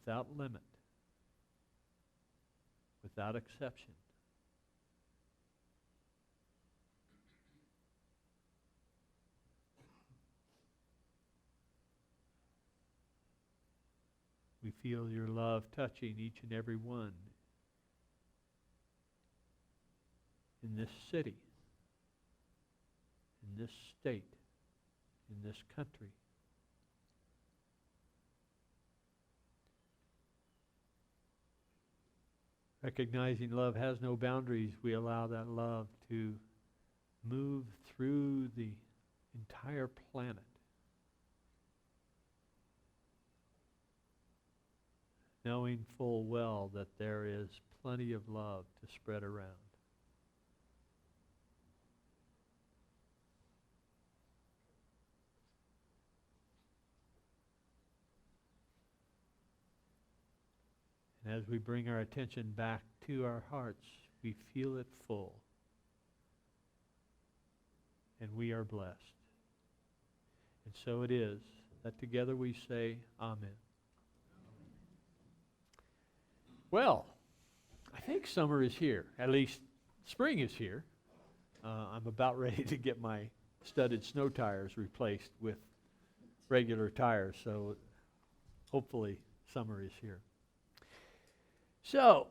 without limit, without exception. We feel your love touching each and every one in this city, in this state, in this country. Recognizing love has no boundaries, we allow that love to move through the entire planet. Knowing full well that there is plenty of love to spread around. And as we bring our attention back to our hearts, we feel it full. And we are blessed. And so it is that together we say, Amen. Well, I think summer is here. At least spring is here. I'm about ready to get my studded snow tires replaced with regular tires, so hopefully summer is here. So,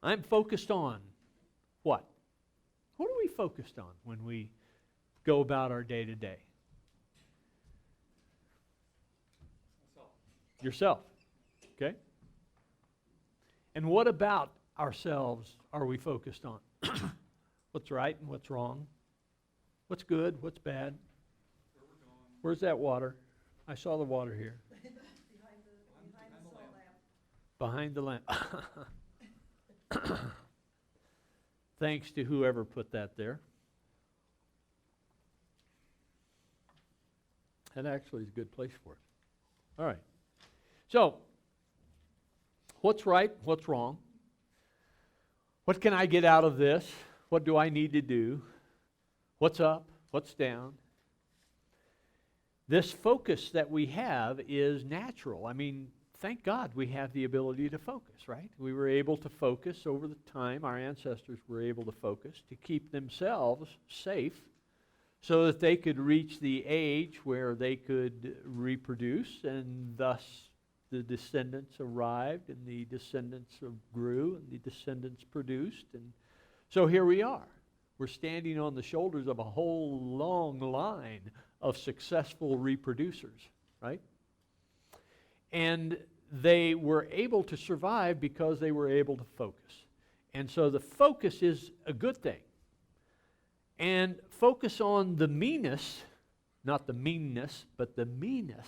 I'm focused on what? What are we focused on when we go about our day-to-day? Yourself. Okay? And what about ourselves are we focused on? What's right and what's wrong? What's good? What's bad? Where's that water? I saw the water here. Behind the lamp. Thanks to whoever put that there. That actually is a good place for it. All right. So, what's right? What's wrong? What can I get out of this? What do I need to do? What's up? What's down? This focus that we have is natural. I mean, thank God we have the ability to focus, right? We were able to focus over the time. Our ancestors were able to focus to keep themselves safe so that they could reach the age where they could reproduce, and thus the descendants arrived, and the descendants grew, and the descendants produced. And so here we are. We're standing on the shoulders of a whole long line of successful reproducers, right? And they were able to survive because they were able to focus. And so the focus is a good thing. And focus on the meanness, not the meanness, but the meanness.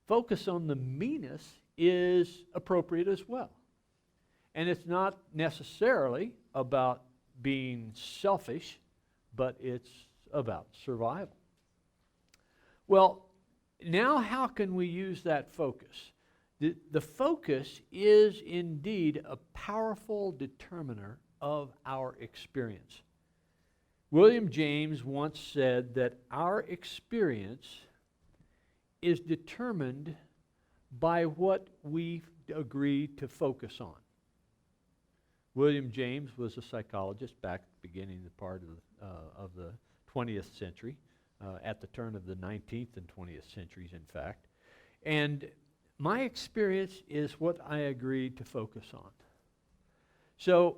Focus on the meanness is appropriate as well. And it's not necessarily about being selfish, but it's about survival. Well, now how can we use that focus? The focus is indeed a powerful determiner of our experience. William James once said that our experience is determined by what we agree to focus on. William James was a psychologist back at the beginning of the part of the 20th century, at the turn of the 19th and 20th centuries, in fact. And my experience is what I agree to focus on. So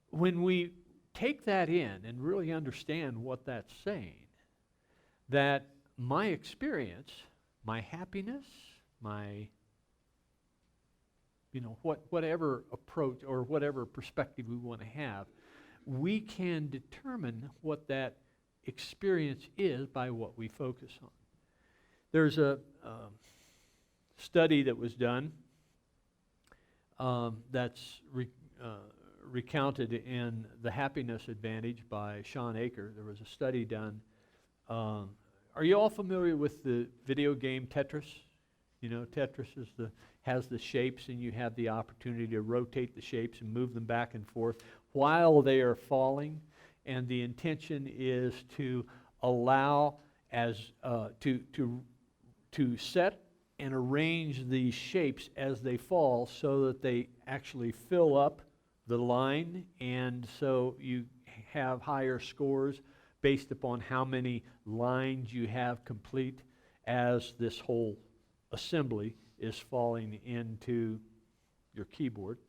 when we take that in and really understand what that's saying, that my experience, my happiness, my whatever approach or whatever perspective we want to have, we can determine what that experience is by what we focus on. There's a study that was done that's recounted in The Happiness Advantage by Sean Aker. There was a study done. Are you all familiar with the video game Tetris? You know, Tetris has the shapes, and you have the opportunity to rotate the shapes and move them back and forth while they are falling. And the intention is to allow as to set and arrange these shapes as they fall so that they actually fill up the line, and so you have higher scores based upon how many lines you have complete as this whole assembly is falling into your keyboard.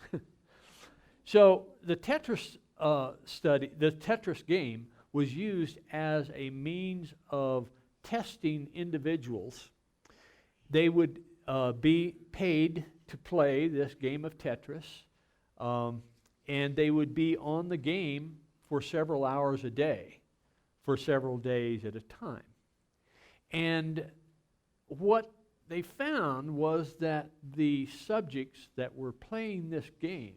So the Tetris the Tetris game was used as a means of testing individuals. They would be paid to play this game of Tetris, and they would be on the game for several hours a day, for several days at a time. And what they found was that the subjects that were playing this game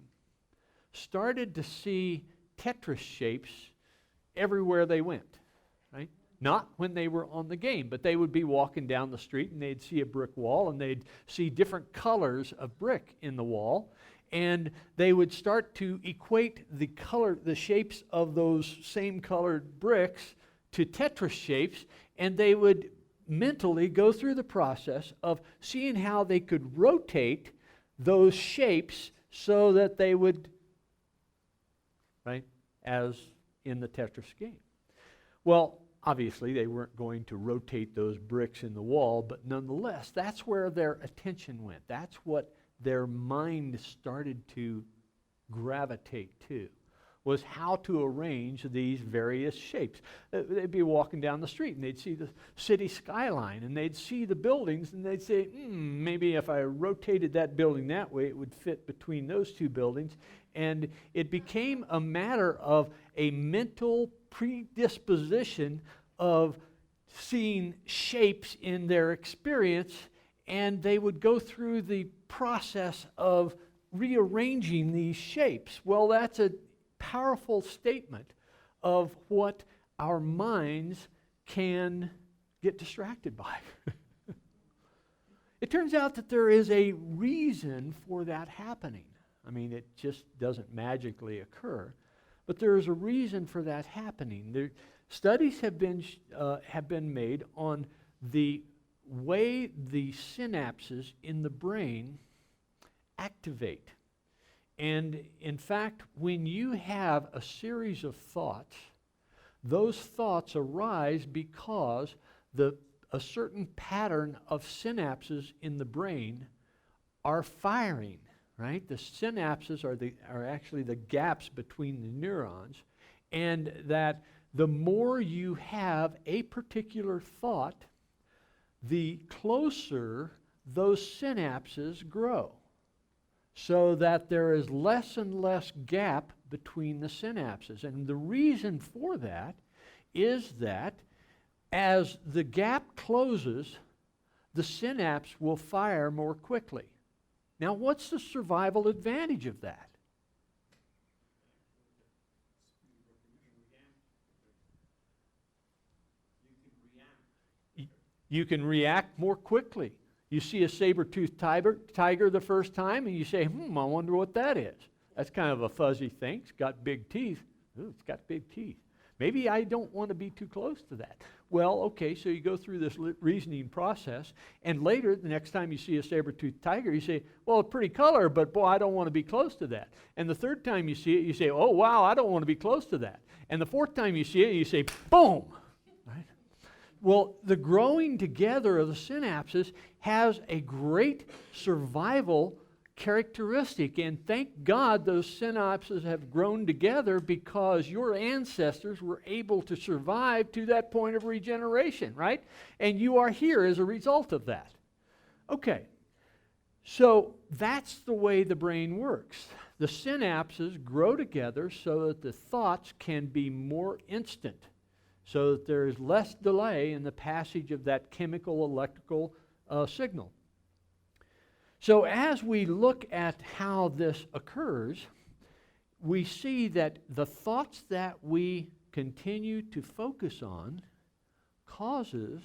started to see Tetris shapes everywhere they went, right? Not when they were on the game, but they would be walking down the street and they'd see a brick wall and they'd see different colors of brick in the wall, and they would start to equate the shapes of those same colored bricks to Tetris shapes, and they would mentally go through the process of seeing how they could rotate those shapes so that they would, right, as in the Tetris game. Well, obviously they weren't going to rotate those bricks in the wall, but nonetheless, that's where their attention went. That's what their mind started to gravitate to, was how to arrange these various shapes. They'd be walking down the street and they'd see the city skyline and they'd see the buildings and they'd say, maybe if I rotated that building that way, it would fit between those two buildings. And it became a matter of a mental predisposition of seeing shapes in their experience, and they would go through the process of rearranging these shapes. Well, that's a powerful statement of what our minds can get distracted by. It turns out that there is a reason for that happening. I mean, it just doesn't magically occur, but there is a reason for that happening. Studies have been made on the way the synapses in the brain activate. And in fact, when you have a series of thoughts, those thoughts arise because a certain pattern of synapses in the brain are firing, right? The synapses are actually the gaps between the neurons, and that the more you have a particular thought, the closer those synapses grow, so that there is less and less gap between the synapses. And the reason for that is that as the gap closes, the synapse will fire more quickly. Now, what's the survival advantage of that? You can react more quickly. You see a saber-toothed tiger the first time, and you say, I wonder what that is. That's kind of a fuzzy thing. It's got big teeth. Ooh, it's got big teeth. Maybe I don't want to be too close to that. Well, okay, so you go through this reasoning process, and later, the next time you see a saber-toothed tiger, you say, well, pretty color, but boy, I don't want to be close to that. And the third time you see it, you say, oh, wow, I don't want to be close to that. And the fourth time you see it, you say, boom! Right? Well, the growing together of the synapses has a great survival characteristic, and thank God those synapses have grown together, because your ancestors were able to survive to that point of regeneration, right? And you are here as a result of that. Okay, so that's the way the brain works. The synapses grow together so that the thoughts can be more instant, so that there is less delay in the passage of that chemical electrical signal. So as we look at how this occurs, we see that the thoughts that we continue to focus on causes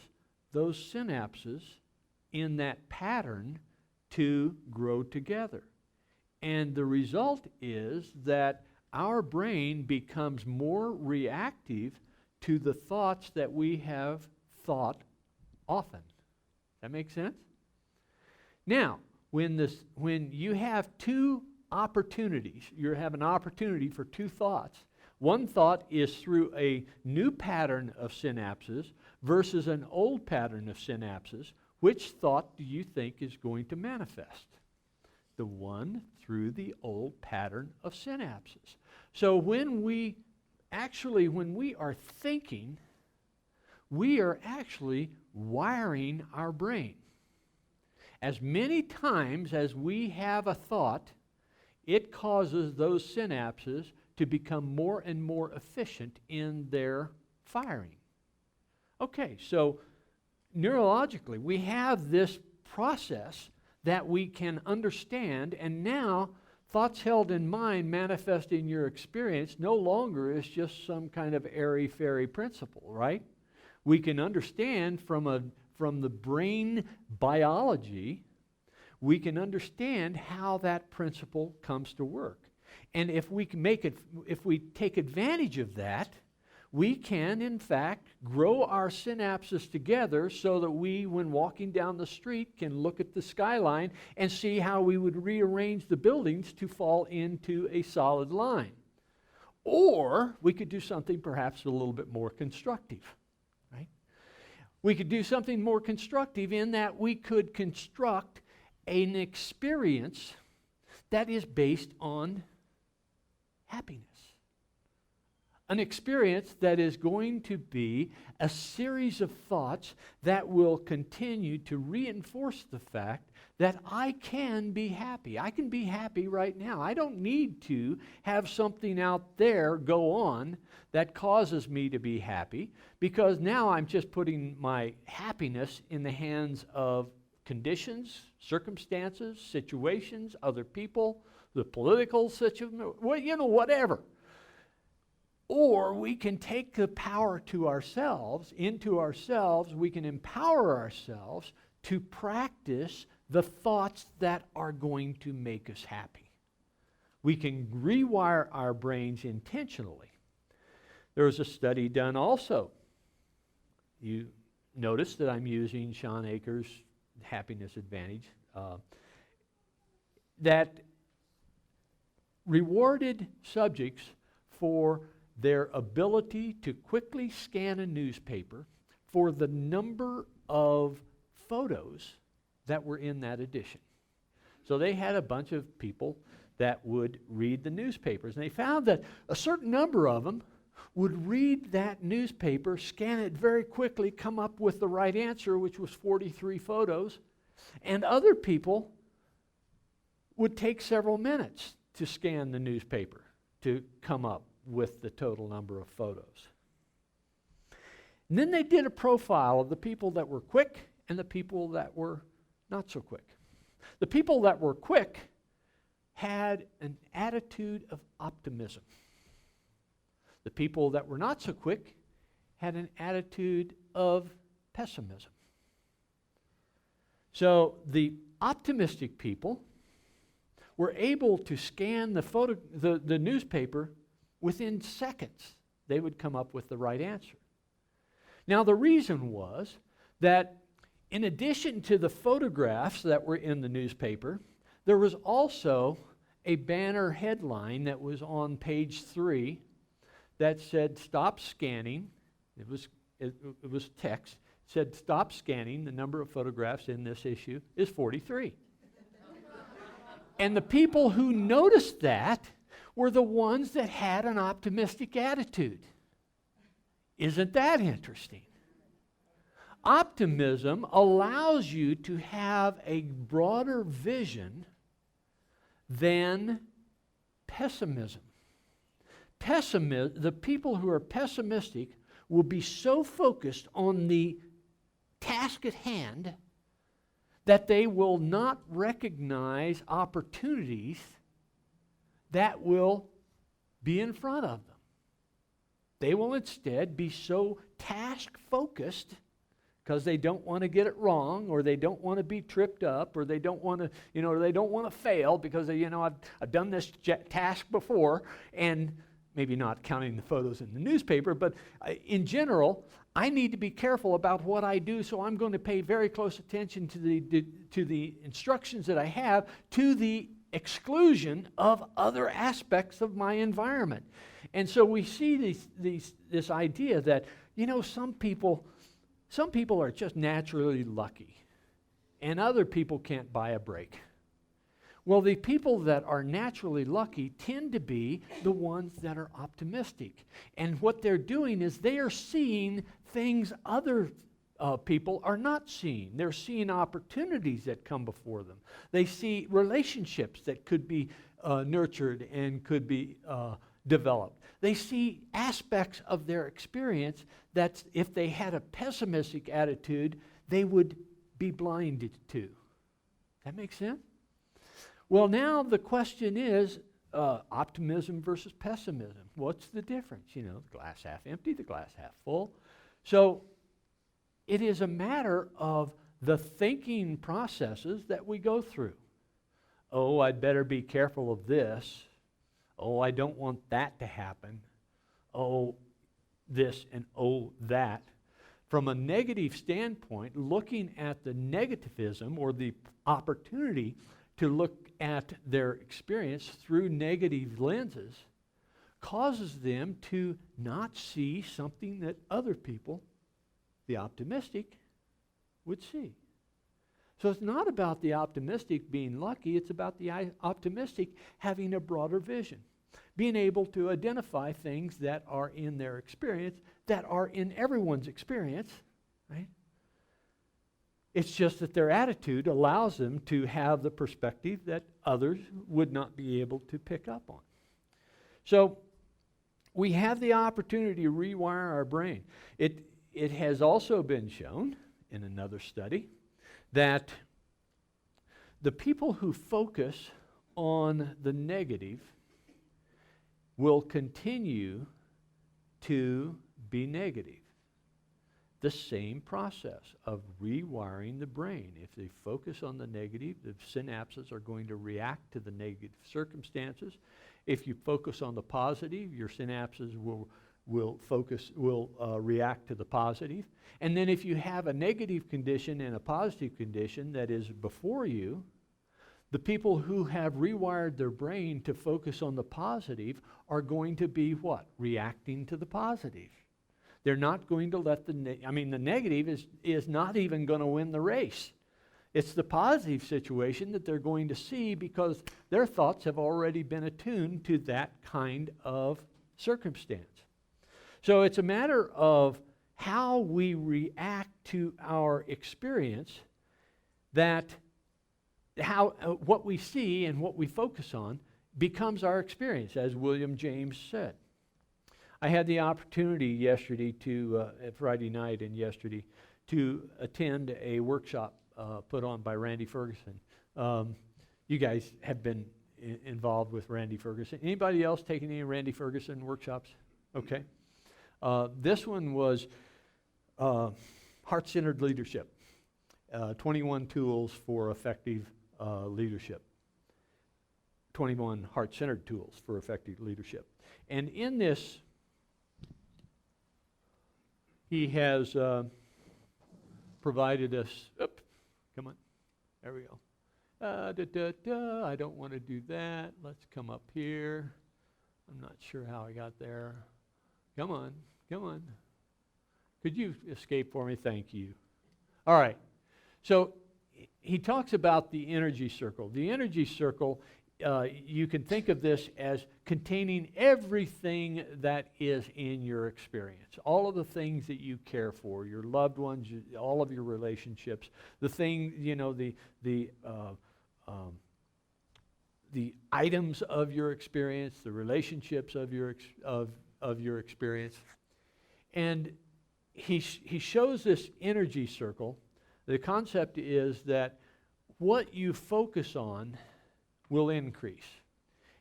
those synapses in that pattern to grow together. And the result is that our brain becomes more reactive to the thoughts that we have thought often. That makes sense? Now, when you have two opportunities, you have an opportunity for two thoughts. One thought is through a new pattern of synapses versus an old pattern of synapses. Which thought do you think is going to manifest? The one through the old pattern of synapses. So when we are thinking, we are actually wiring our brain. As many times as we have a thought, it causes those synapses to become more and more efficient in their firing. Okay, so neurologically, we have this process that we can understand, and now thoughts held in mind manifest in your experience no longer is just some kind of airy-fairy principle, right? We can understand from the brain biology, we can understand how that principle comes to work. And if we take advantage of that, we can, in fact, grow our synapses together so that we, when walking down the street, can look at the skyline and see how we would rearrange the buildings to fall into a solid line. Or we could do something perhaps a little bit more constructive, right? We could do something more constructive in that we could construct an experience that is based on happiness. An experience that is going to be a series of thoughts that will continue to reinforce the fact that I can be happy. I can be happy right now. I don't need to have something out there go on that causes me to be happy, because now I'm just putting my happiness in the hands of conditions, circumstances, situations, other people, the political situation, whatever. Or we can take the power to ourselves, into ourselves. We can empower ourselves to practice the thoughts that are going to make us happy. We can rewire our brains intentionally. There was a study done also. You notice that I'm using Sean Akers' Happiness Advantage, that rewarded subjects for their ability to quickly scan a newspaper for the number of photos that were in that edition. So they had a bunch of people that would read the newspapers, and they found that a certain number of them would read that newspaper, scan it very quickly, come up with the right answer, which was 43 photos, and other people would take several minutes to scan the newspaper to come up with the total number of photos. And then they did a profile of the people that were quick and the people that were not so quick. The people that were quick had an attitude of optimism. The people that were not so quick had an attitude of pessimism. So the optimistic people were able to scan the newspaper within seconds. They would come up with the right answer. Now the reason was that in addition to the photographs that were in the newspaper, there was also a banner headline that was on page 3 that said, "Stop scanning." It was text. It said, "Stop scanning. The number of photographs in this issue is 43." And the people who noticed that were the ones that had an optimistic attitude. Isn't that interesting? Optimism allows you to have a broader vision than pessimism. The people who are pessimistic will be so focused on the task at hand that they will not recognize opportunities that will be in front of them. They will instead be so task-focused because they don't want to get it wrong, or they don't want to be tripped up, or they don't want to, they don't want to fail because I've done this task before, and maybe not counting the photos in the newspaper, but in general, I need to be careful about what I do, so I'm going to pay very close attention to the instructions that I have, to the exclusion of other aspects of my environment. And so we see this idea that, some people are just naturally lucky, and other people can't buy a break. Well, the people that are naturally lucky tend to be the ones that are optimistic. And what they're doing is they are seeing things other people are not seeing. They're seeing opportunities that come before them. They see relationships that could be nurtured and could be developed. They see aspects of their experience that if they had a pessimistic attitude, they would be blinded to. That makes sense? Well, now the question is optimism versus pessimism. What's the difference? The glass half empty, the glass half full. So it is a matter of the thinking processes that we go through. Oh, I'd better be careful of this. Oh, I don't want that to happen. Oh, this and oh, that. From a negative standpoint, looking at the negativism or the opportunity to look at their experience through negative lenses causes them to not see something that other people, the optimistic, would see. So it's not about the optimistic being lucky, it's about the optimistic having a broader vision, being able to identify things that are in their experience, that are in everyone's experience, right? It's just that their attitude allows them to have the perspective that others would not be able to pick up on. So we have the opportunity to rewire our brain. It has also been shown in another study that the people who focus on the negative will continue to be negative. The same process of rewiring the brain. If they focus on the negative, the synapses are going to react to the negative circumstances. If you focus on the positive, your synapses will react to the positive. And then if you have a negative condition and a positive condition that is before you, the people who have rewired their brain to focus on the positive are going to be what? Reacting to the positive. They're not going to let the negative is not even going to win the race. It's the positive situation that they're going to see because their thoughts have already been attuned to that kind of circumstance. So it's a matter of how we react to our experience, that what we see and what we focus on becomes our experience, as William James said. I had the opportunity yesterday Friday night and yesterday, to attend a workshop put on by Randy Ferguson. You guys have been involved with Randy Ferguson. Anybody else taking any Randy Ferguson workshops? Okay. This one was heart-centered leadership, 21 tools for effective leadership. 21 heart-centered tools for effective leadership. And in this, he has provided us, come on, there we go. I don't want to do that. Let's come up here. I'm not sure how I got there. Come on. Could you escape for me? Thank you. All right. So he talks about the energy circle. The energy circle, you can think of this as containing everything that is in your experience. All of the things that you care for, your loved ones, all of your relationships, the items of your experience, the relationships of your experience. And he shows this energy circle. The concept is that what you focus on will increase.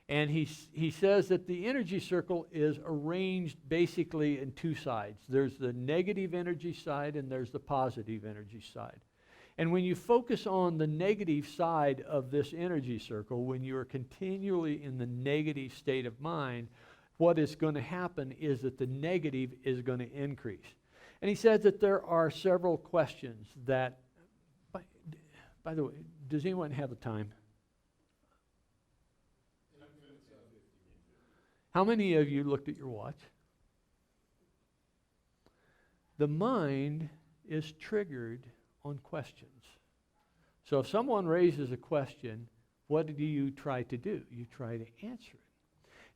And he says that the energy circle is arranged basically in two sides. There's the negative energy side and there's the positive energy side. And when you focus on the negative side of this energy circle, when you are continually in the negative state of mind, what is going to happen is that the negative is going to increase. And he says that there are several questions that, by the way, does anyone have the time? How many of you looked at your watch? The mind is triggered on questions. So if someone raises a question, what do you try to do? You try to answer it.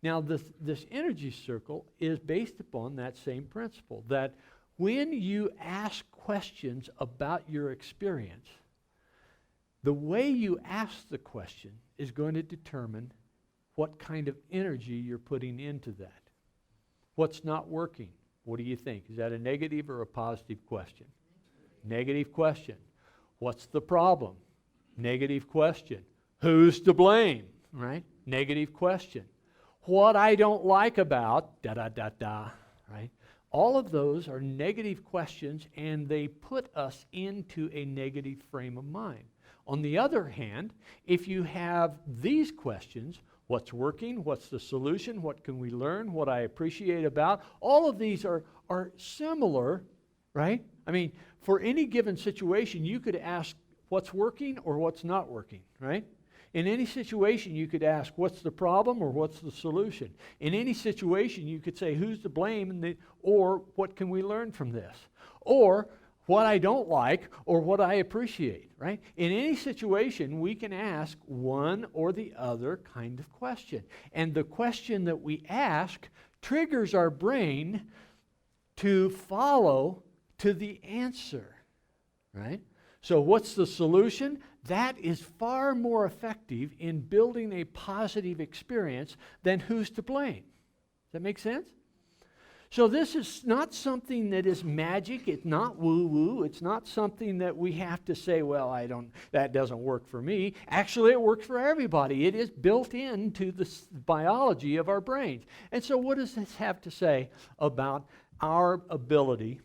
Now, this energy circle is based upon that same principle, that when you ask questions about your experience, the way you ask the question is going to determine what kind of energy you're putting into that. What's not working? What do you think? Is that a negative or a positive question? Negative question. What's the problem? Negative question. Who's to blame? Right? Negative question. What I don't like about right? All of those are negative questions, and they put us into a negative frame of mind. On the other hand, if you have these questions, what's working, what's the solution, what can we learn, what I appreciate about, all of these are similar, right? I mean, for any given situation, you could ask what's working or what's not working, right? In any situation, you could ask, what's the problem or what's the solution? In any situation, you could say, who's to blame, or what can we learn from this? Or what I don't like or what I appreciate, right? In any situation, we can ask one or the other kind of question. And the question that we ask triggers our brain to follow to the answer, right? So what's the solution? That is far more effective in building a positive experience than who's to blame. Does that make sense? So this is not something that is magic. It's not woo-woo. It's not something that we have to say, well, that doesn't work for me. Actually, it works for everybody. It is built into the biology of our brains. And so what does this have to say about our ability,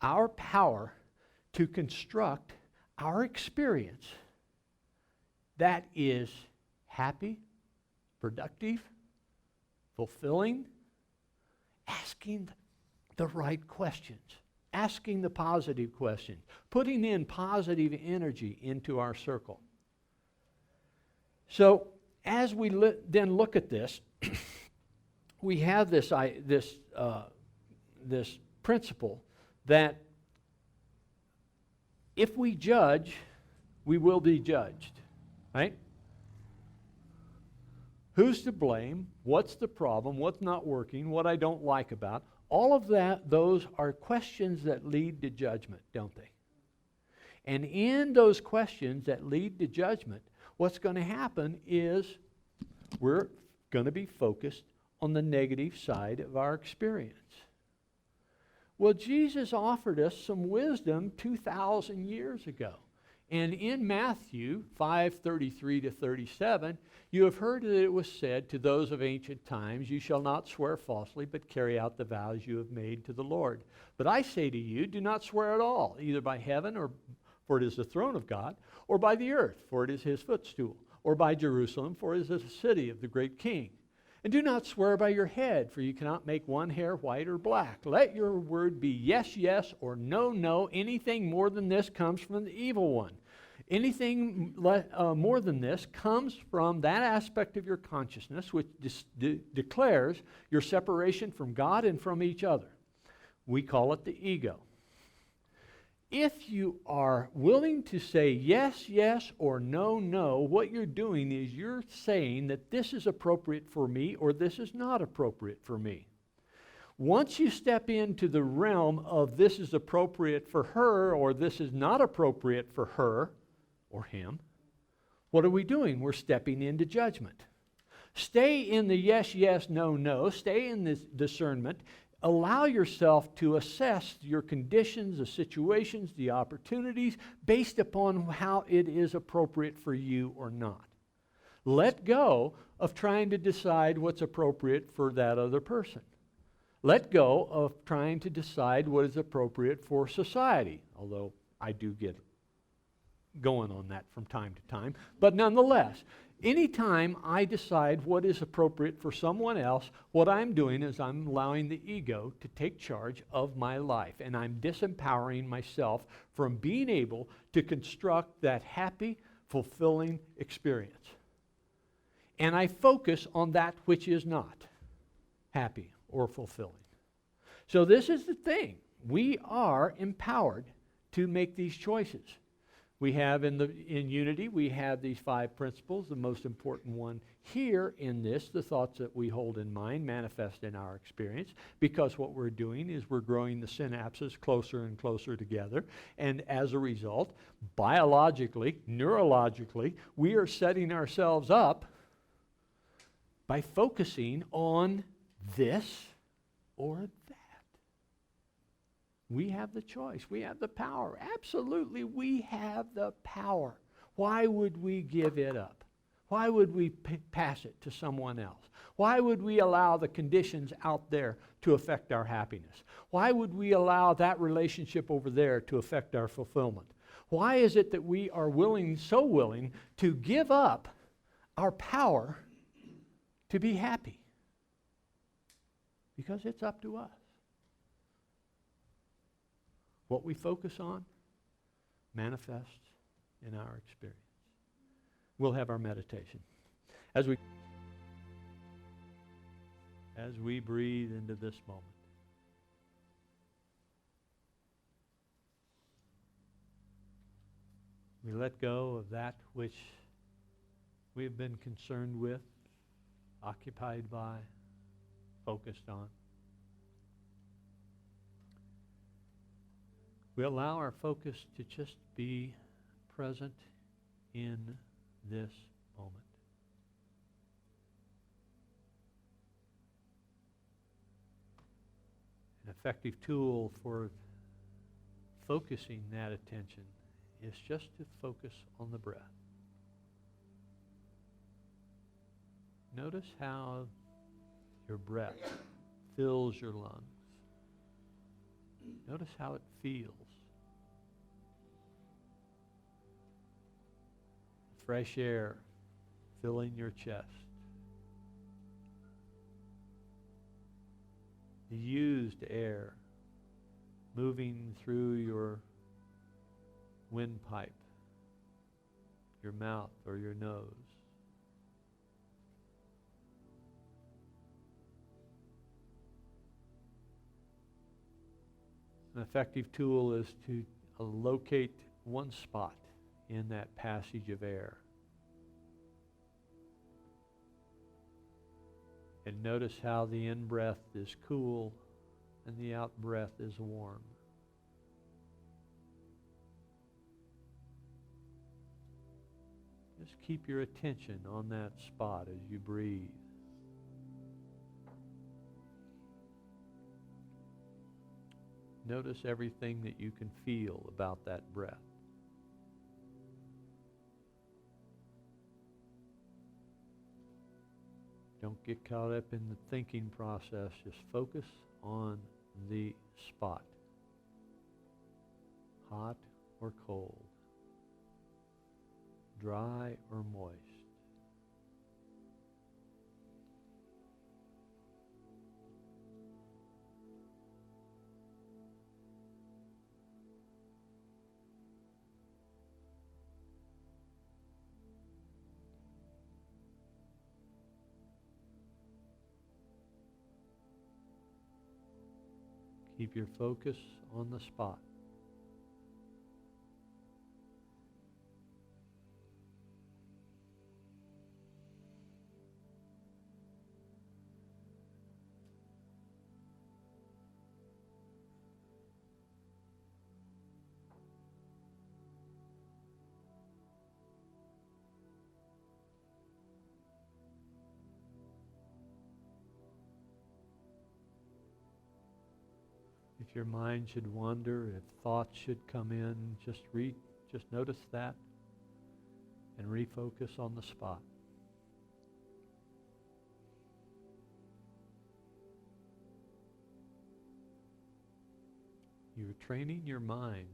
our power to construct our experience that is happy, productive, fulfilling, asking the right questions, asking the positive questions, putting in positive energy into our circle. So as we then look at this, we have this principle that if we judge, we will be judged, right? Who's to blame? What's the problem? What's not working? What I don't like about? All of that, those are questions that lead to judgment, don't they? And in those questions that lead to judgment, what's going to happen is we're going to be focused on the negative side of our experience. Well, Jesus offered us some wisdom 2,000 years ago. And in Matthew 5:33 to 37, you have heard that it was said to those of ancient times, you shall not swear falsely, but carry out the vows you have made to the Lord. But I say to you, do not swear at all, either by heaven, for it is the throne of God, or by the earth, for it is his footstool, or by Jerusalem, for it is the city of the great king. And do not swear by your head, for you cannot make one hair white or black. Let your word be yes, yes, or no, no. Anything more than this comes from the evil one. Anything more than this comes from that aspect of your consciousness which declares your separation from God and from each other. We call it the ego. If you are willing to say yes, yes, or no, no, what you're doing is you're saying that this is appropriate for me or this is not appropriate for me. Once you step into the realm of this is appropriate for her or this is not appropriate for her or him, what are we doing? We're stepping into judgment. Stay in the yes, yes, no, no. Stay in this discernment. Allow yourself to assess your conditions, the situations, the opportunities based upon how it is appropriate for you or not. Let go of trying to decide what's appropriate for that other person. Let go of trying to decide what is appropriate for society, although I do get going on that from time to time. But nonetheless, anytime I decide what is appropriate for someone else, what I'm doing is I'm allowing the ego to take charge of my life. And I'm disempowering myself from being able to construct that happy, fulfilling experience. And I focus on that which is not happy or fulfilling. So this is the thing. We are empowered to make these choices. We have in unity, we have these 5 principles. The most important one here in this, the thoughts that we hold in mind manifest in our experience, because what we're doing is we're growing the synapses closer and closer together. And as a result, biologically, neurologically, we are setting ourselves up by focusing on this or that. We have the choice. We have the power. Absolutely, we have the power. Why would we give it up? Why would we pass it to someone else? Why would we allow the conditions out there to affect our happiness? Why would we allow that relationship over there to affect our fulfillment? Why is it that we are so willing to give up our power to be happy? Because it's up to us. What we focus on manifests in our experience. We'll have our meditation. As we breathe into this moment, we let go of that which we have been concerned with, occupied by, focused on. We allow our focus to just be present in this moment. An effective tool for focusing that attention is just to focus on the breath. Notice how your breath fills your lungs. Notice how it feels. Fresh air filling your chest. The used air moving through your windpipe, your mouth or your nose. An effective tool is to locate one spot in that passage of air. And notice how the in-breath is cool and the out-breath is warm. Just keep your attention on that spot as you breathe. Notice everything that you can feel about that breath. Don't get caught up in the thinking process. Just focus on the spot. Hot or cold. Dry or moist. Keep your focus on the spot. If your mind should wander, if thoughts should come in, just notice that and refocus on the spot. You're training your mind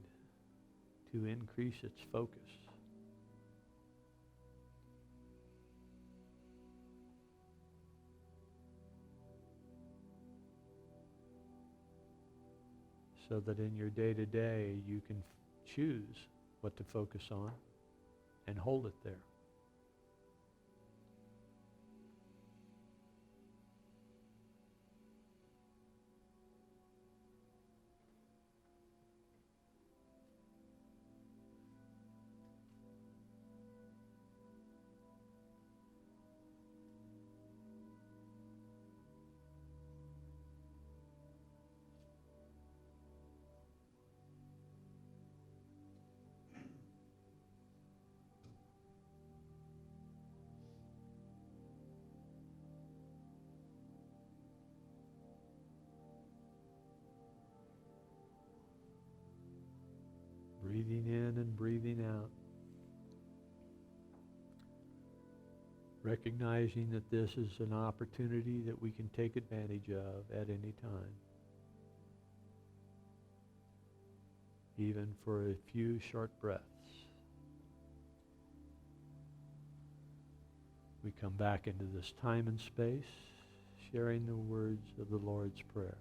to increase its focus. so that in your day-to-day you can choose what to focus on and hold it there. Breathing in and breathing out. Recognizing that this is an opportunity that we can take advantage of at any time. Even for a few short breaths. We come back into this time and space, sharing the words of the Lord's Prayer.